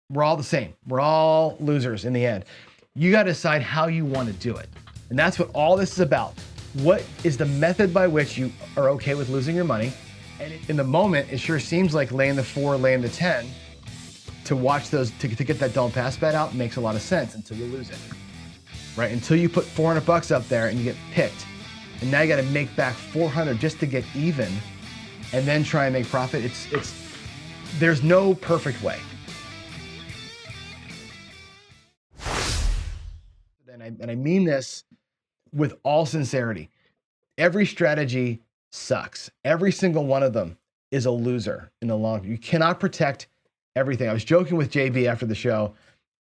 We're all the same. We're all losers in the end. You got to decide how you want to do it. And that's what all this is about. What is the method by which you are okay with losing your money? And in the moment, it sure seems like laying the 4, laying the 10, to watch those, to get that don't pass bet out makes a lot of sense until you lose it, right? Until you put $400 up there and you get picked. And now you got to make back 400 just to get even and then try and make profit. There's no perfect way. And I mean this with all sincerity. Every strategy sucks. Every single one of them is a loser in the long run. You cannot protect everything. I was joking with JB after the show,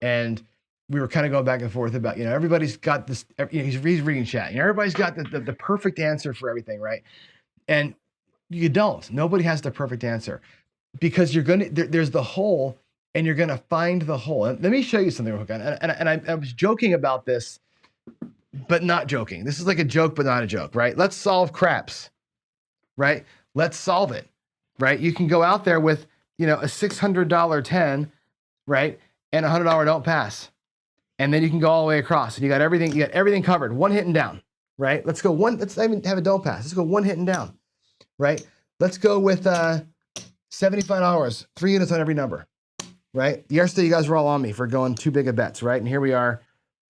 and we were kind of going back and forth about, everybody's got this, he's reading chat. Everybody's got the perfect answer for everything, right? And you don't. Nobody has the perfect answer, because there's the hole, and you're going to find the hole. And let me show you something real quick. And I was joking about this, but not joking. This is like a joke, but not a joke, right? Let's solve craps, right? Let's solve it, right? You can go out there with, a $600 10, right? And a $100 don't pass. And then you can go all the way across, and you got everything covered. One hit and down, right? Let's not even have a don't pass. Let's go one hit and down, right? Let's go with $75, 3 units on every number. Right? Yesterday, you guys were all on me for going too big of bets, right? And here we are.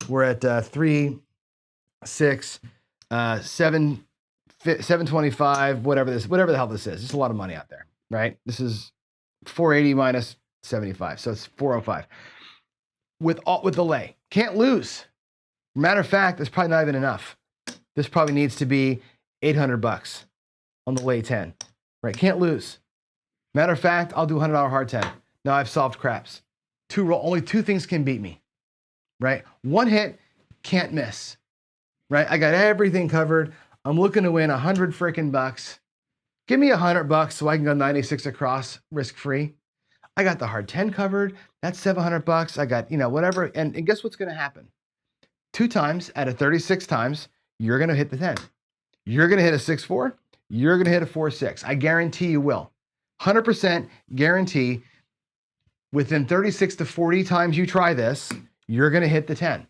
We're at 3, 6, 7, 725, whatever the hell this is. It's a lot of money out there, right? This is 480 minus 75, so it's 405. With the lay, can't lose. Matter of fact, it's probably not even enough. This probably needs to be $800 on the lay 10, right? Can't lose. Matter of fact, I'll do $100 hard 10. Now I've solved craps. Only 2 things can beat me, right? One hit, can't miss, right? I got everything covered. I'm looking to win 100 freaking bucks. Give me $100 so I can go 96 across risk-free. I got the hard 10 covered. That's $700. I got, whatever. And guess what's going to happen? 2 times out of 36 times, you're going to hit the 10. You're going to hit a 6-4. You're going to hit a 4-6. I guarantee you will. 100% guarantee. Within 36 to 40 times you try this, you're going to hit the 10,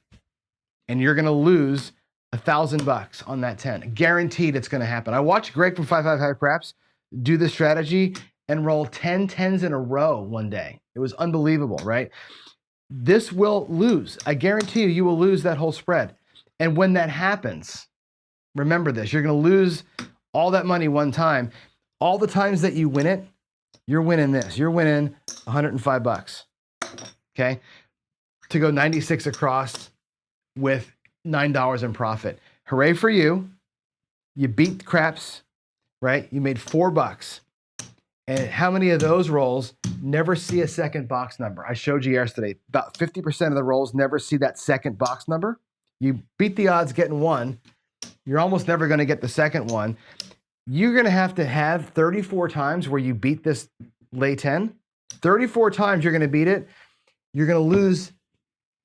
and you're going to lose $1,000 on that 10. Guaranteed it's going to happen. I watched Greg from 555 Craps do this strategy and roll 10 10s in a row one day. It was unbelievable, right? This will lose. I guarantee you will lose that whole spread. And when that happens, remember this, you're going to lose all that money one time. All the times that you win it, you're winning this. You're winning $105, okay? To go 96 across with $9 in profit. Hooray for you. You beat craps, right? You made $4. And how many of those rolls never see a second box number? I showed you yesterday. About 50% of the rolls never see that second box number. You beat the odds getting one. You're almost never going to get the second one. You're going to have 34 times where you beat this lay 10. 34 times you're going to beat it. You're going to lose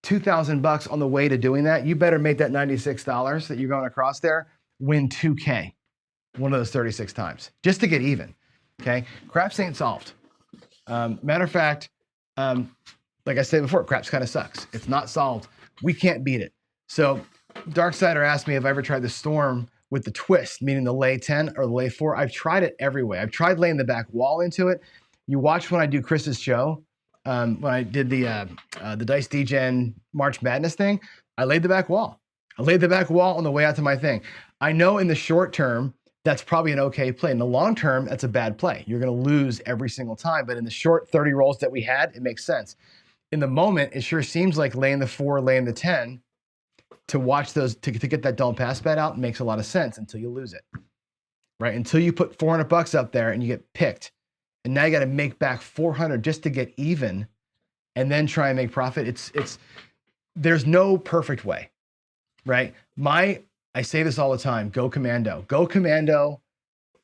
$2,000 on the way to doing that. You better make that $96 that you're going across there win $2K one of those 36 times just to get even. Okay, craps ain't solved. Matter of fact, like I said before, craps kind of sucks. It's not solved. We can't beat it. So Darksider asked me if I ever tried the storm with the twist, meaning the lay 10 or the lay 4. I've tried it every way. I've tried laying the back wall into it. You watch when I do Chris's show, when I did the Dice Degen March Madness thing, I laid the back wall. I laid the back wall on the way out to my thing. I know in the short term, that's probably an okay play. In the long term, that's a bad play. You're going to lose every single time. But in the short 30 rolls that we had, it makes sense. In the moment, it sure seems like laying the 4, laying the 10, to watch those, to get that don't pass bet out makes a lot of sense until you lose it, right? Until you put $400 up there and you get picked. And now you got to make back 400 just to get even and then try and make profit. There's no perfect way, right? I say this all the time, go commando. Go commando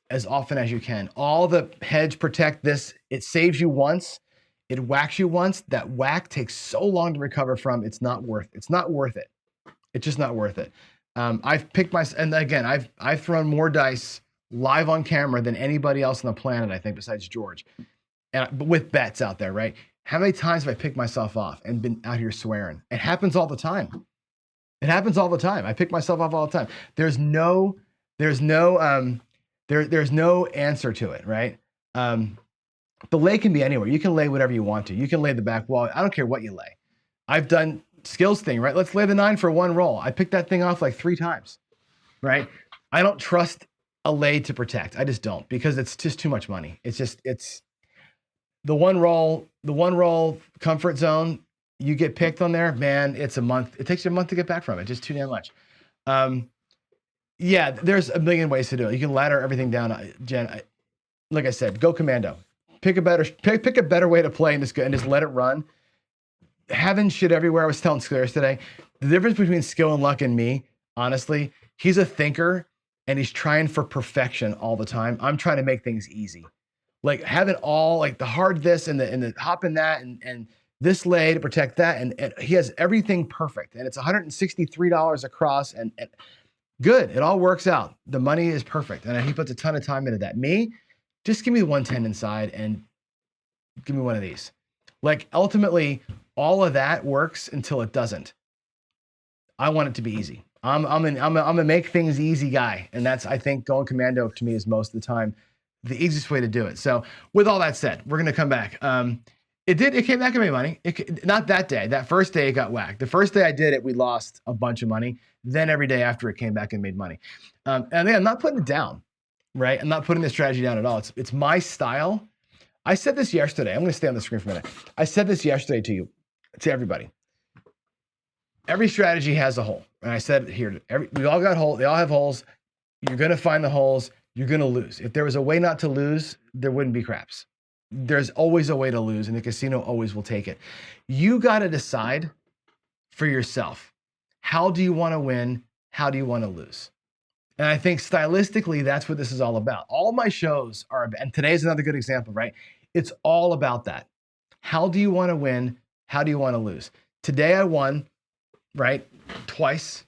as often as you can. All the hedge protect this. It saves you once. It whacks you once. That whack takes so long to recover from. It's not worth it. It's just not worth it. I've picked and again, I've thrown more dice live on camera than anybody else on the planet, I think, besides George, but with bets out there, right? How many times have I picked myself off and been out here swearing? It happens all the time. It happens all the time. I pick myself off all the time. There's no answer to it, right? The lay can be anywhere. You can lay whatever you want to. You can lay the back wall. I don't care what you lay. I've done skills thing, right? Let's lay the 9 for one roll. I picked that thing off like 3 times, right? I don't trust a lay to protect. I just don't, because it's just too much money. It's the one roll comfort zone. You get picked on there, man, it's a month. It takes you a month to get back from it. Just too damn much. Yeah, there's a million ways to do it. You can ladder everything down. Jen, like I said, go commando. Pick a better way to play and just let it run. Having shit everywhere. I was telling Squares today, the difference between skill and luck and me, honestly, he's a thinker and he's trying for perfection all the time. I'm trying to make things easy. Like having all like the hard this and the hop in that and this lay to protect that. And he has everything perfect. And it's $163 across and good. It all works out. The money is perfect. And he puts a ton of time into that. Me, just give me 110 inside and give me one of these. Like ultimately, all of that works until it doesn't. I want it to be easy. I'm a make things easy guy. And that's, I think, going commando to me is most of the time the easiest way to do it. So with all that said, we're going to come back. It came back and made money. Not that day. That first day it got whacked. The first day I did it, we lost a bunch of money. Then every day after it came back and made money. And then I'm not putting it down, right? I'm not putting the strategy down at all. It's my style. I said this yesterday. I'm going to stay on the screen for a minute. I said this yesterday to everybody. Every strategy has a hole. And I said here, we all got holes. They all have holes. You're going to find the holes. You're going to lose. If there was a way not to lose, there wouldn't be craps. There's always a way to lose, and the casino always will take it. You got to decide for yourself. How do you want to win? How do you want to lose? And I think stylistically, that's what this is all about. All my shows are, and today's another good example, right? It's all about that. How do you want to win? How do you want to lose? Today I won, right? Twice.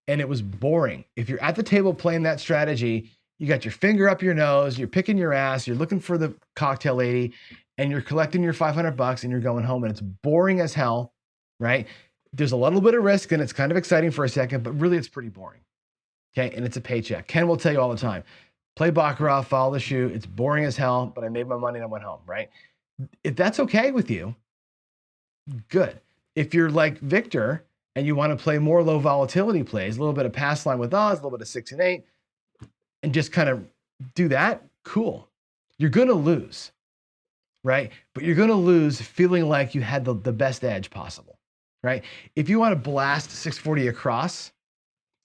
And it was boring. If you're at the table playing that strategy, you got your finger up your nose, you're picking your ass, you're looking for the cocktail lady, and you're collecting your $500 and you're going home, and it's boring as hell, right? There's a little bit of risk and it's kind of exciting for a second, but really it's pretty boring. Okay, and it's a paycheck. Ken will tell you all the time, play Baccarat, follow the shoe. It's boring as hell, but I made my money and I went home, right? If that's okay with you, good. If you're like Victor and you want to play more low volatility plays, a little bit of pass line with odds, a little bit of 6 and 8, and just kind of do that, cool. You're going to lose, right? But you're going to lose feeling like you had the best edge possible, right? If you want to blast 640 across,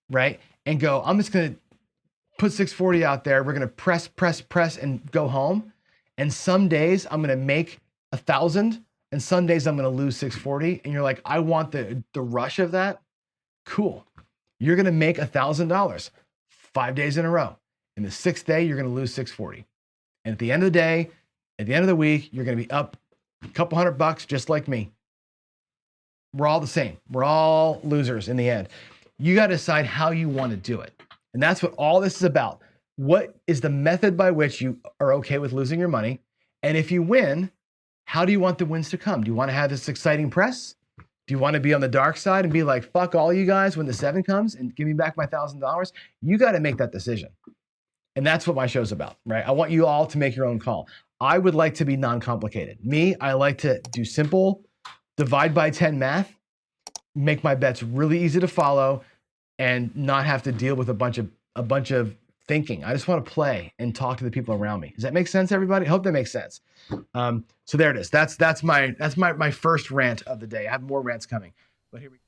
right, and go, I'm just going to put 640 out there. We're going to press, and go home. And some days I'm going to make 1,000, and some days I'm going to lose 640. And you're like, I want the rush of that. Cool. You're going to make $1,000 5 days in a row. In the 6th day, you're going to lose 640. And at the end of the day, at the end of the week, you're going to be up a couple $100 just like me. We're all the same. We're all losers in the end. You got to decide how you want to do it. And that's what all this is about. What is the method by which you are okay with losing your money? And if you win, how do you want the wins to come? Do you want to have this exciting press? Do you want to be on the dark side and be like, fuck all you guys when the 7 comes and give me back my $1,000? You got to make that decision. And that's what my show's about, right? I want you all to make your own call. I would like to be non-complicated. Me, I like to do simple, divide by 10 math, make my bets really easy to follow, and not have to deal with a bunch of thinking. I just want to play and talk to the people around me. Does that make sense, everybody? I hope that makes sense. So there it is. That's my first rant of the day. I have more rants coming, but here we go.